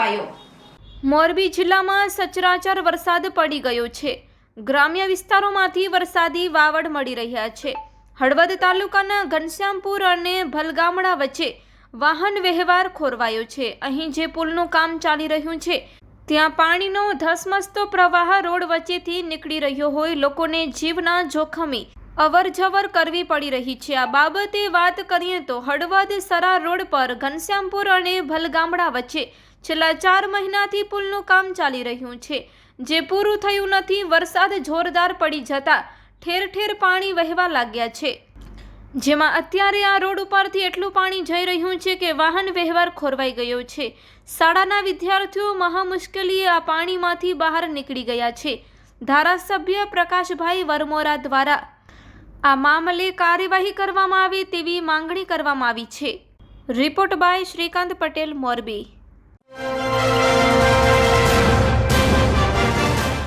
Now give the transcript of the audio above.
ખોરવાયો। મોરબી જિલ્લામાં સચરાચર વરસાદ પડી ગયો છે। ગ્રામ્ય વિસ્તારોમાંથી વરસાદી વાવડ મળી રહ્યા છે। હળવદ તાલુકાના ઘનશ્યામપુર અને ભલગામડા વચ્ચે વાહન વ્યવહાર ખોરવાયો છે। અહીં જે પુલનું કામ ચાલી રહ્યું છે ત્યાં પાણીનો ધસમસતો પ્રવાહ રોડ વચ્ચેથી નીકળી રહ્યો હોય લોકોને જીવના જોખમી અવરજવર કરવી પડી રહી છે। આ બાબતે વાત કરીએ તો હળવદ સરા રોડ પર ઘનશ્યામપુર અને ભલગામડા વચ્ચે છેલ્લા 4 મહિનાથી પુલનું કામ ચાલી રહ્યું છે જે પૂરું થયું નથી। વરસાદ જોરદાર પડી જતા ઠેર ઠેર પાણી વહેવા લાગ્યા છે જેમાં અત્યારે આ રોડ ઉપરથી એટલું પાણી જઈ રહ્યું છે કે વાહન વ્યવહાર ખોરવાઈ ગયો છે। શાળાના વિદ્યાર્થીઓ મહા મુશ્કેલીએ આ પાણીમાંથી બહાર નીકળી ગયા છે। ધારાસભ્ય પ્રકાશભાઈ વરમોરા દ્વારા આ મામલે કાર્યવાહી કરવામાં આવે તેવી માંગણી કરવામાં આવી છે। Report by Shrikant Patel, Morbi.